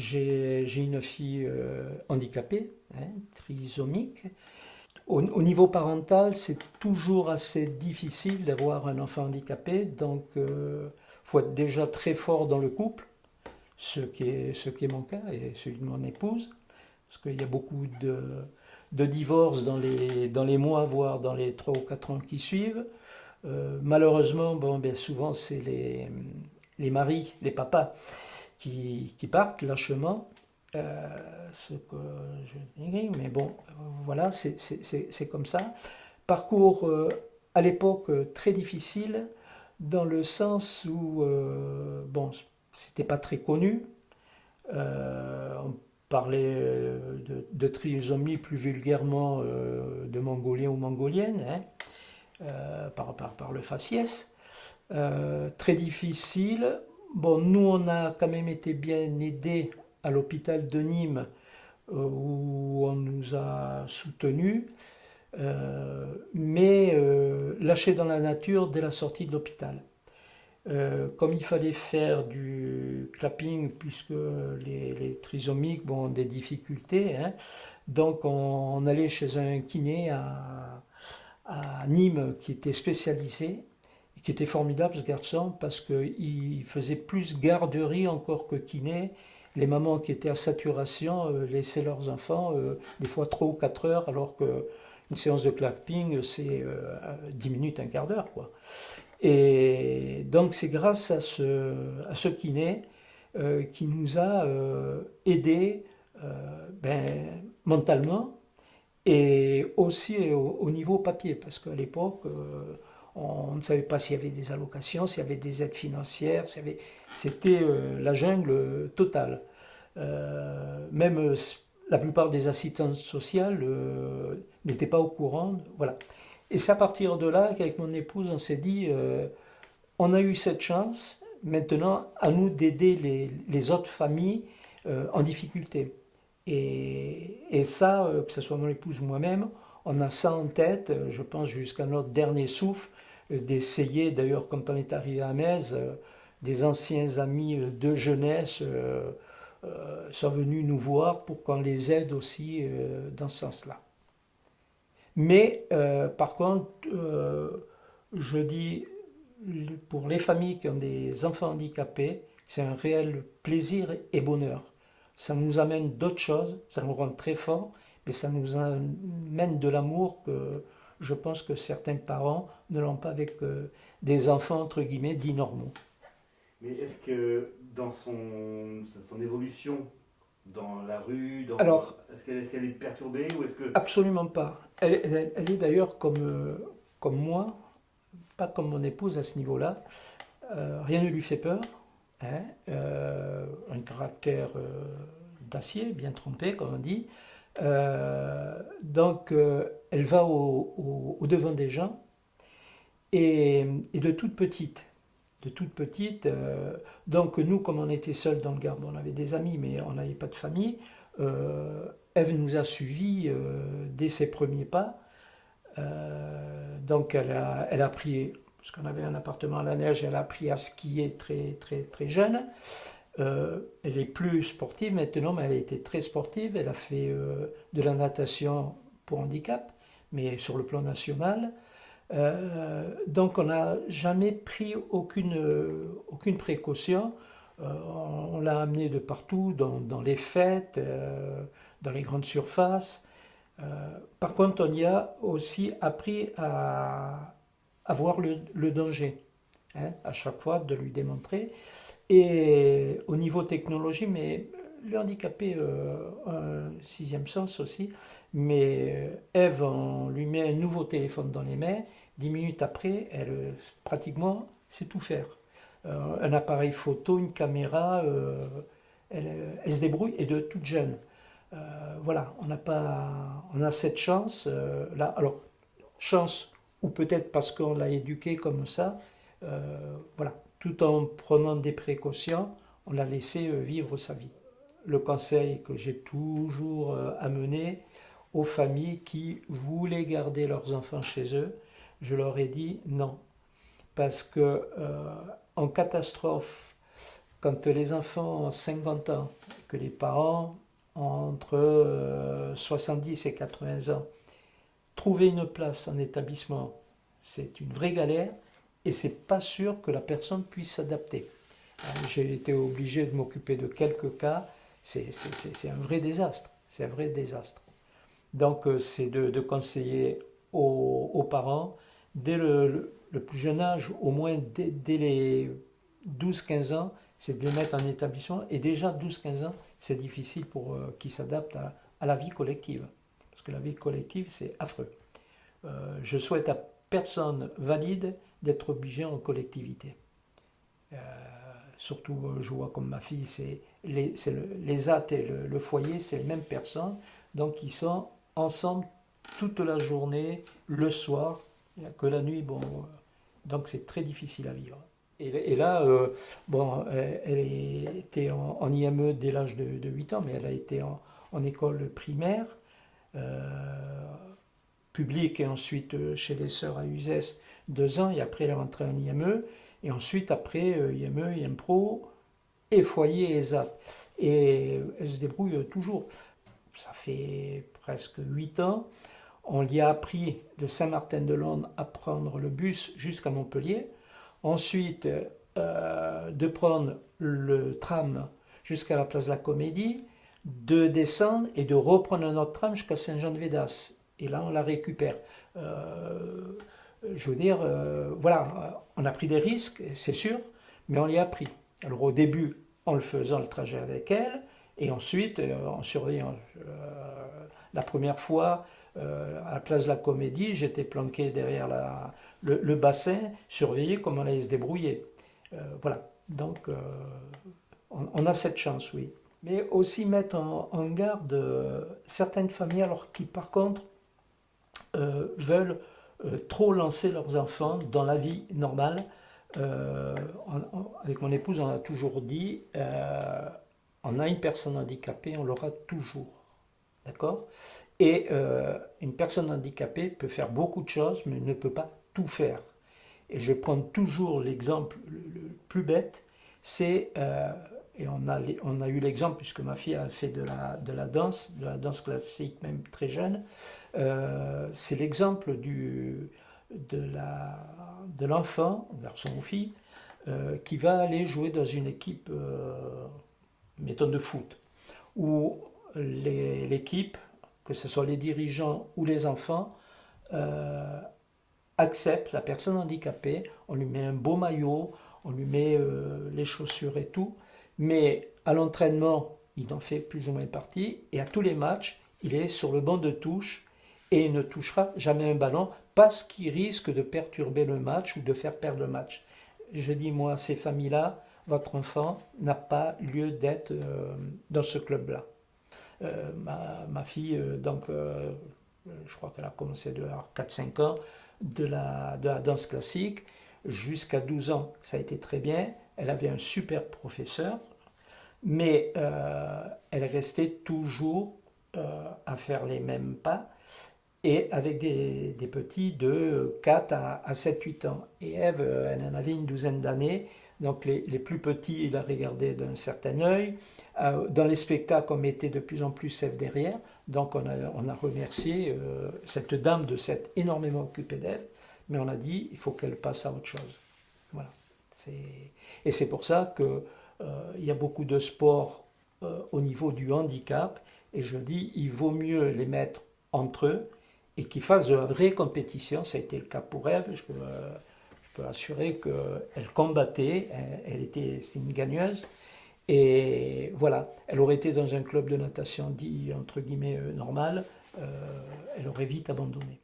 j'ai une fille handicapée, hein, trisomique. Au niveau parental, c'est toujours assez difficile d'avoir un enfant handicapé, donc il faut être déjà très fort dans le couple, ce qui est mon cas et celui de mon épouse, parce qu'il y a beaucoup de divorces dans les mois, voire dans les 3 ou 4 ans qui suivent. Malheureusement, bon, bien souvent, c'est les maris, les papas qui partent lâchement. Ce que je dirais, mais bon, voilà, c'est comme ça. Parcours à l'époque très difficile, dans le sens où, bon, c'était pas très connu. On parlait de trisomie plus vulgairement de mongolien ou mongolienne, hein, par le faciès. Très difficile. Bon, nous, on a quand même été bien aidés à l'hôpital de Nîmes, où on nous a soutenus, mais lâchés dans la nature dès la sortie de l'hôpital. Comme il fallait faire du clapping, puisque les trisomiques ont des difficultés, hein, donc on allait chez un kiné à Nîmes qui était spécialisé, qui était formidable ce garçon, parce qu'il faisait plus garderie encore que kiné. Les mamans qui étaient à saturation laissaient leurs enfants des fois 3 ou 4 heures, alors qu'une séance de clapping, c'est 10 minutes, un quart d'heure, quoi. Et donc c'est grâce à ce kiné qui nous a aidés mentalement et aussi au niveau papier, parce qu'à l'époque, on ne savait pas s'il y avait des allocations, s'il y avait des aides financières, c'était la jungle totale. Même la plupart des assistantes sociales n'étaient pas au courant. Voilà. Et c'est à partir de là qu'avec mon épouse, on s'est dit, on a eu cette chance, maintenant à nous d'aider les autres familles en difficulté. Et ça, que ce soit mon épouse ou moi-même, on a ça en tête, je pense jusqu'à notre dernier souffle, d'essayer, d'ailleurs quand on est arrivé à Metz, des anciens amis de jeunesse sont venus nous voir pour qu'on les aide aussi dans ce sens-là. Mais par contre, je dis, pour les familles qui ont des enfants handicapés, c'est un réel plaisir et bonheur. Ça nous amène d'autres choses, ça nous rend très forts, mais ça nous amène de l'amour que je pense que certains parents ne l'ont pas avec des enfants, entre guillemets, dits normaux. Mais est-ce que dans son évolution dans la rue, Alors, est-ce qu'elle est perturbée ou est-ce que... absolument pas. Elle est d'ailleurs comme moi, pas comme mon épouse à ce niveau-là. Rien ne lui fait peur, hein. Un caractère d'acier, bien trempé, comme on dit. Donc, elle va au devant des gens et de toute petite. De toute petite. Donc, nous, comme on était seuls dans le Gard, on avait des amis, mais on n'avait pas de famille. Ève nous a suivis dès ses premiers pas. Donc, elle a appris, parce qu'on avait un appartement à la neige, elle a appris à skier très, très, très jeune. Elle est plus sportive maintenant, mais elle a été très sportive. Elle a fait de la natation pour handicap, mais sur le plan national. Donc on n'a jamais pris aucune précaution. On l'a amené de partout, dans les fêtes, dans les grandes surfaces. Par contre, on y a aussi appris à voir le danger, hein, à chaque fois de lui démontrer. Et au niveau technologie, mais le handicapé a un sixième sens aussi, mais Ève, on lui met un nouveau téléphone dans les mains, 10 minutes après, elle pratiquement sait tout faire. Un appareil photo, une caméra, elle se débrouille et de toute jeune. Voilà, on a cette chance là. Alors, chance, ou peut-être parce qu'on l'a éduqué comme ça, voilà, tout en prenant des précautions, on l'a laissé vivre sa vie. Le conseil que j'ai toujours amené aux familles qui voulaient garder leurs enfants chez eux, je leur ai dit non. Parce que en catastrophe, quand les enfants ont 50 ans, que les parents entre 70 et 80 ans. Trouver une place en établissement, c'est une vraie galère et c'est pas sûr que la personne puisse s'adapter. J'ai été obligé de m'occuper de quelques cas, c'est un vrai désastre. C'est un vrai désastre. Donc c'est de conseiller aux parents, dès le plus jeune âge, au moins dès les 12-15 ans, c'est de les mettre en établissement. Et déjà 12-15 ans, c'est difficile pour qu'ils s'adaptent à la vie collective. Parce que la vie collective, c'est affreux. Je souhaite à personne valide d'être obligé en collectivité. Surtout, je vois comme ma fille, les AT et le foyer, c'est les mêmes personnes. Donc ils sont ensemble toute la journée, le soir, que la nuit, bon, donc c'est très difficile à vivre. Et là, bon, elle était en IME dès l'âge de 8 ans, mais elle a été en école primaire, publique, et ensuite chez les sœurs à Uzès 2 ans, et après elle est rentrée en IME, et ensuite après IME, IM Pro, et foyer et ZAP. Et elle se débrouille toujours. Ça fait presque 8 ans. On lui a appris de Saint-Martin-de-Lande à prendre le bus jusqu'à Montpellier. Ensuite, de prendre le tram jusqu'à la place de la Comédie, de descendre et de reprendre un autre tram jusqu'à Saint-Jean-de-Védas. Et là, on la récupère. Je veux dire, voilà, on a pris des risques, c'est sûr, mais on y a pris. Alors au début, en le faisant le trajet avec elle, et ensuite en surveillant. La première fois, à la place de la Comédie, j'étais planqué derrière le bassin, surveillé comment on allait se débrouiller. Voilà, donc on a cette chance, oui. Mais aussi mettre en garde certaines familles, alors qui par contre veulent trop lancer leurs enfants dans la vie normale. Avec mon épouse, on a toujours dit, on a une personne handicapée, on l'aura toujours. D'accord? Et une personne handicapée peut faire beaucoup de choses, mais ne peut pas tout faire. Et je prends toujours l'exemple le plus bête, c'est, et on a eu l'exemple, puisque ma fille a fait de la danse classique, même très jeune, c'est l'exemple de l'enfant, garçon ou fille, qui va aller jouer dans une équipe, mettons, de foot, où l'équipe, que ce soit les dirigeants ou les enfants, accepte la personne handicapée, on lui met un beau maillot, on lui met les chaussures et tout, mais à l'entraînement, il en fait plus ou moins partie, et à tous les matchs, il est sur le banc de touche, et il ne touchera jamais un ballon, parce qu'il risque de perturber le match ou de faire perdre le match. Je dis, moi, ces familles-là, votre enfant n'a pas lieu d'être dans ce club-là. Ma fille, donc, je crois qu'elle a commencé à 4-5 ans, de la danse classique, jusqu'à 12 ans, ça a été très bien. Elle avait un super professeur, mais elle restait toujours à faire les mêmes pas, et avec des petits de 4 à 7-8 ans. Et Ève, elle en avait une douzaine d'années, donc les plus petits, ils la regardaient d'un certain œil. Dans les spectacles, on mettait de plus en plus Ève derrière, donc on a remercié cette dame de s'être énormément occupée d'elle, mais on a dit, il faut qu'elle passe à autre chose. Voilà. Et c'est pour ça qu'il y a beaucoup de sports au niveau du handicap, et je dis, il vaut mieux les mettre entre eux, et qu'ils fassent de la vraie compétition. Ça a été le cas pour Ève. Je peux assurer qu'elle combattait, c'est une gagneuse. Et voilà, elle aurait été dans un club de natation dit, entre guillemets, normal, elle aurait vite abandonné.